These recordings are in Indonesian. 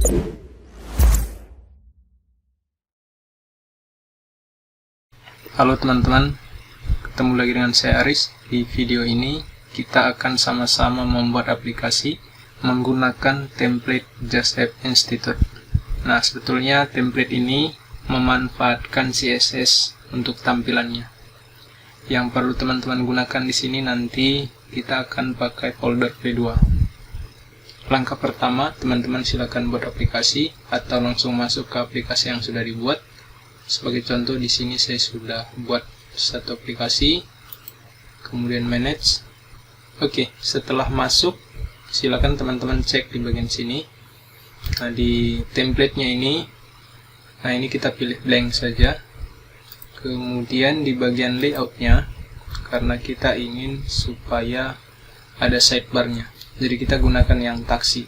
Halo teman-teman, ketemu lagi dengan saya Aris. Di video ini kita akan sama-sama membuat aplikasi menggunakan template Just App Institute. Nah, sebetulnya template ini memanfaatkan CSS untuk tampilannya. Yang perlu teman-teman gunakan di sini nanti kita akan pakai folder V2. Langkah pertama, teman-teman silakan buat aplikasi atau langsung masuk ke aplikasi yang sudah dibuat. Sebagai contoh di sini saya sudah buat satu aplikasi, kemudian manage. Oke, setelah masuk silakan teman-teman cek di bagian sini. Nah, di template-nya ini, nah ini kita pilih blank saja. Kemudian di bagian layout-nya, karena kita ingin supaya ada sidebar-nya, jadi kita gunakan yang taksi.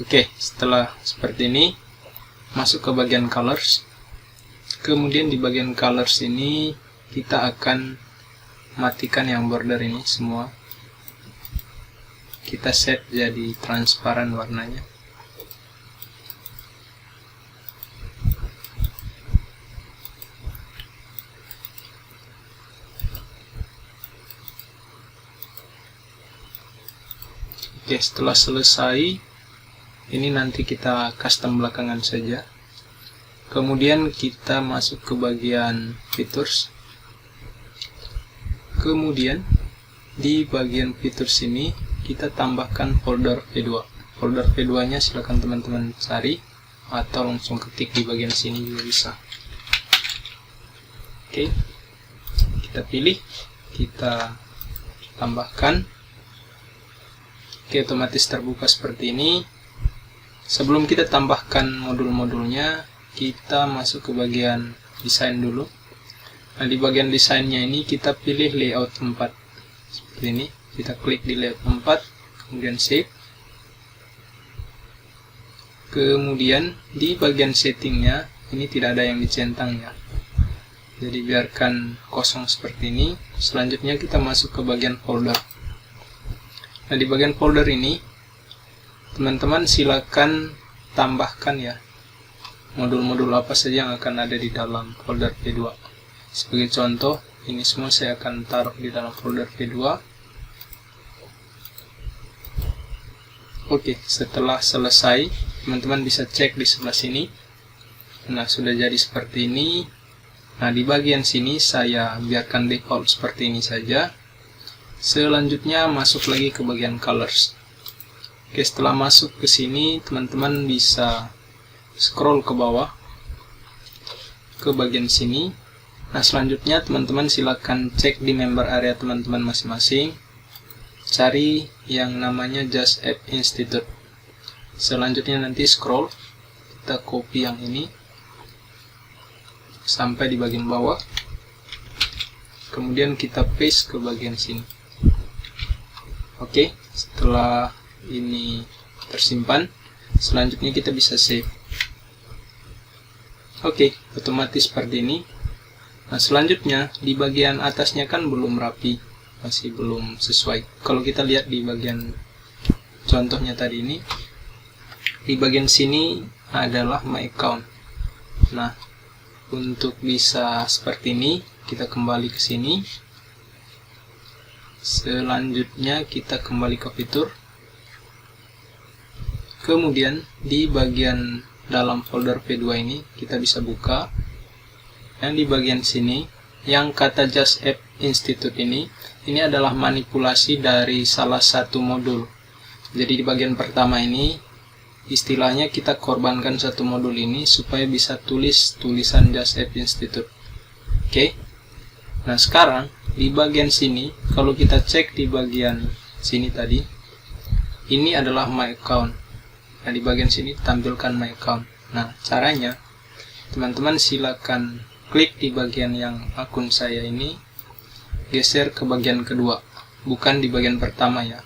Oke, setelah seperti ini, masuk ke bagian colors. Kemudian di bagian colors ini kita akan matikan yang border ini semua. Kita set jadi transparan warnanya. Oke, setelah selesai, ini nanti kita custom belakangan saja. Kemudian kita masuk ke bagian features. Kemudian di bagian features ini kita tambahkan folder V2. Folder V2-nya silakan teman-teman cari atau langsung ketik di bagian sini juga bisa. Oke, kita pilih, kita tambahkan. Oke, otomatis terbuka seperti ini. Sebelum kita tambahkan modul-modulnya, kita masuk ke bagian desain dulu. Nah, di bagian desainnya ini kita pilih layout 4 seperti ini. Kita klik di layout 4, kemudian save. Kemudian di bagian settingnya ini tidak ada yang dicentang ya, jadi biarkan kosong seperti ini. Selanjutnya kita masuk ke bagian folder. Nah, di bagian folder ini teman-teman silakan tambahkan ya modul-modul apa saja yang akan ada di dalam folder V2. Sebagai contoh, ini semua saya akan taruh di dalam folder V2. Oke, setelah selesai, teman-teman bisa cek di sebelah sini. Nah, sudah jadi seperti ini. Nah, di bagian sini saya biarkan default seperti ini saja. Selanjutnya masuk lagi ke bagian colors. Oke, setelah masuk ke sini, teman-teman bisa scroll ke bawah ke bagian sini. Nah, selanjutnya teman-teman silakan cek di member area teman-teman masing-masing, cari yang namanya Just App Institute. Selanjutnya nanti scroll, kita copy yang ini sampai di bagian bawah, kemudian kita paste ke bagian sini. Oke, setelah ini tersimpan, selanjutnya kita bisa save. Oke, otomatis seperti ini. Nah, selanjutnya di bagian atasnya kan belum rapi, masih belum sesuai. Kalau kita lihat di bagian contohnya tadi ini, di bagian sini adalah my account. Nah, untuk bisa seperti ini, kita kembali ke sini. Selanjutnya kita kembali ke fitur. Kemudian di bagian dalam folder V2 ini kita bisa buka. Yang di bagian sini yang kata Just App Institute ini adalah manipulasi dari salah satu modul. Jadi di bagian pertama ini istilahnya kita korbankan satu modul ini supaya bisa tulis tulisan Just App Institute. Oke. Nah, sekarang di bagian sini, kalau kita cek di bagian sini tadi, ini adalah my account. Nah, di bagian sini tampilkan my account. Nah, caranya teman-teman silakan klik di bagian yang akun saya ini, geser ke bagian kedua, bukan di bagian pertama ya.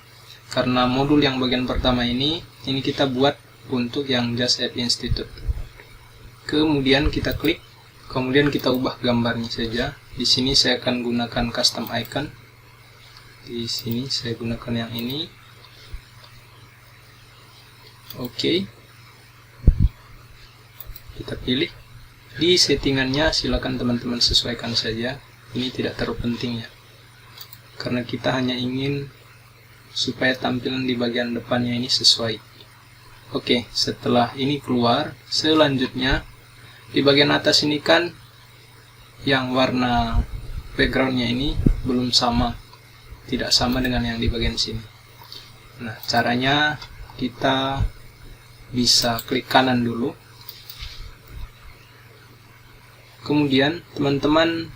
Karena modul yang bagian pertama ini kita buat untuk yang Just App Institute. Kemudian kita klik, kemudian kita ubah gambarnya saja. Di sini saya akan gunakan custom icon. Di sini saya gunakan yang ini. Oke. kita pilih. Di settingannya silakan teman-teman sesuaikan saja, ini tidak terlalu penting ya, karena kita hanya ingin supaya tampilan di bagian depannya ini sesuai. Oke, setelah ini keluar, selanjutnya di bagian atas ini kan yang warna backgroundnya ini belum sama, tidak sama dengan yang di bagian sini. Nah, caranya kita bisa klik kanan dulu. Kemudian teman-teman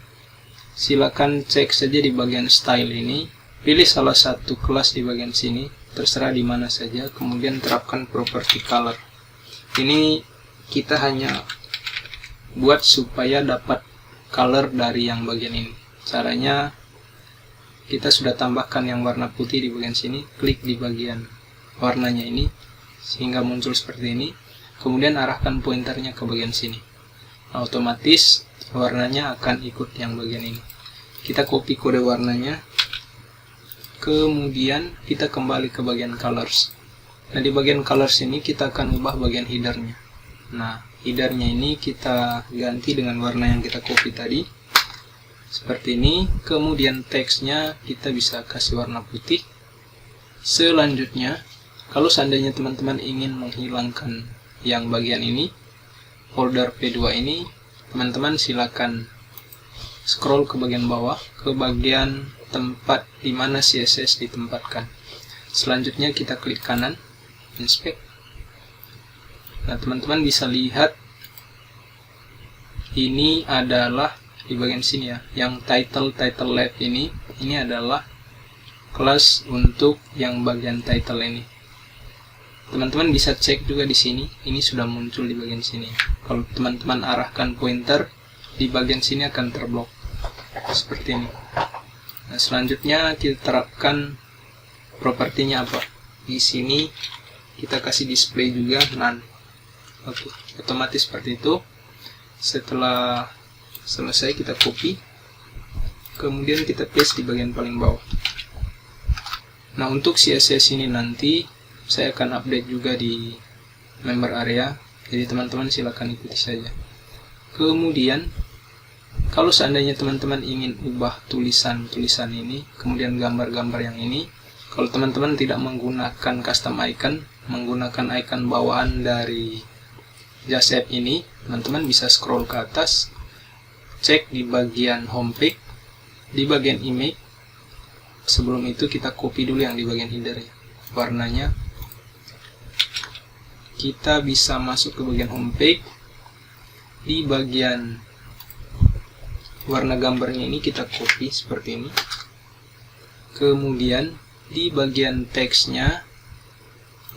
silakan cek saja di bagian style ini, pilih salah satu kelas di bagian sini, terserah di mana saja, kemudian terapkan property color. Ini kita hanya buat supaya dapat color dari yang bagian ini. Caranya kita sudah tambahkan yang warna putih di bagian sini, klik di bagian warnanya ini sehingga muncul seperti ini, kemudian arahkan pointernya ke bagian sini. Otomatis warnanya akan ikut yang bagian ini. Kita copy kode warnanya, kemudian kita kembali ke bagian colors. Nah, di bagian colors ini kita akan ubah bagian headernya. Nah, headernya ini kita ganti dengan warna yang kita copy tadi, seperti ini. Kemudian teksnya kita bisa kasih warna putih. Selanjutnya, kalau seandainya teman-teman ingin menghilangkan yang bagian ini, folder P2 ini, teman-teman silakan scroll ke bagian bawah, ke bagian tempat di mana CSS ditempatkan. Selanjutnya kita klik kanan, inspect. Nah, teman-teman bisa lihat ini adalah di bagian sini ya, yang title left ini adalah kelas untuk yang bagian title ini. Teman-teman bisa cek juga di sini, ini sudah muncul di bagian sini. Kalau teman-teman arahkan pointer, di bagian sini akan terblok seperti ini. Nah, selanjutnya kita terapkan propertinya apa? Di sini kita kasih display juga none. Oke, otomatis seperti itu. Setelah selesai kita copy, kemudian kita paste di bagian paling bawah. Nah, untuk CSS ini nanti saya akan update juga di member area, jadi teman-teman silakan ikuti saja. Kemudian kalau seandainya teman-teman ingin ubah tulisan-tulisan ini, kemudian gambar-gambar yang ini, kalau teman-teman tidak menggunakan custom icon, menggunakan icon bawahan dari Just App ini, teman-teman bisa scroll ke atas, cek di bagian homepage, di bagian image. Sebelum itu kita copy dulu yang di bagian header-nya, warnanya. Kita bisa masuk ke bagian homepage, di bagian warna gambarnya ini kita copy seperti ini. Kemudian di bagian teksnya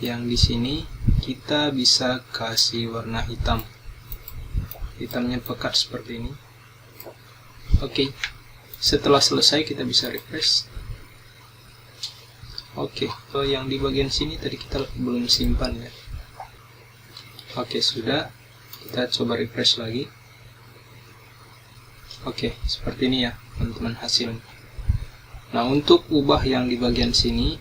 yang di sini kita bisa kasih warna hitam, hitamnya pekat seperti ini. Oke, setelah selesai kita bisa refresh. Oke, so yang di bagian sini tadi kita belum simpan ya. Oke, sudah. Kita coba refresh lagi. Oke, seperti ini ya teman-teman hasilnya. Nah, untuk ubah yang di bagian sini,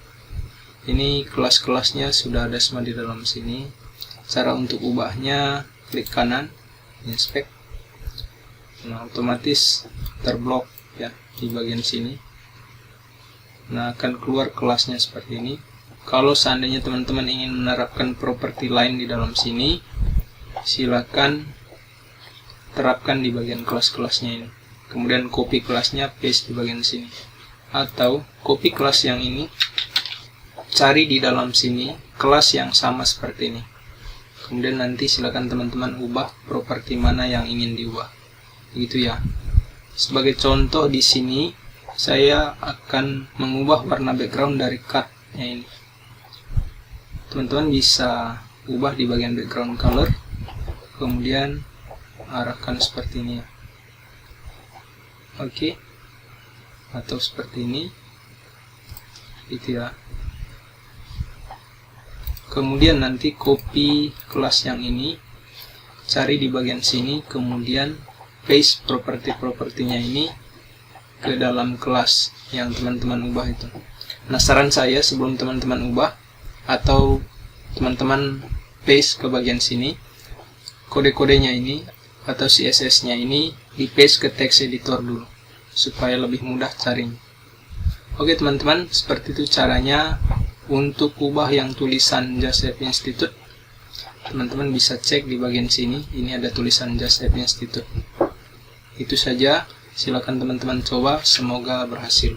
ini kelas-kelasnya sudah ada semua di dalam sini. Cara untuk ubahnya, klik kanan, inspect. Nah, otomatis terblok ya di bagian sini. Nah, akan keluar kelasnya seperti ini. Kalau seandainya teman-teman ingin menerapkan properti lain di dalam sini, silakan terapkan di bagian kelas-kelasnya ini. Kemudian copy kelasnya, paste di bagian sini. Atau copy kelas yang ini, cari di dalam sini kelas yang sama seperti ini. Kemudian nanti silakan teman-teman ubah properti mana yang ingin diubah. Begitu ya. Sebagai contoh di sini, saya akan mengubah warna background dari card-nya ini. Teman-teman bisa ubah di bagian background color, kemudian arahkan seperti ini ya. Oke, atau seperti ini, gitu ya. Kemudian nanti copy kelas yang ini, cari di bagian sini, kemudian paste properti-propertinya ini ke dalam kelas yang teman-teman ubah itu. Nah, saran saya sebelum teman-teman ubah atau teman-teman paste ke bagian sini, kode-kodenya ini atau CSS-nya ini di paste ke text editor dulu supaya lebih mudah carinya. Oke teman-teman, seperti itu caranya untuk ubah yang tulisan Just App Institute. Teman-teman bisa cek di bagian sini, ini ada tulisan Just App Institute. Itu saja, silakan teman-teman coba, semoga berhasil.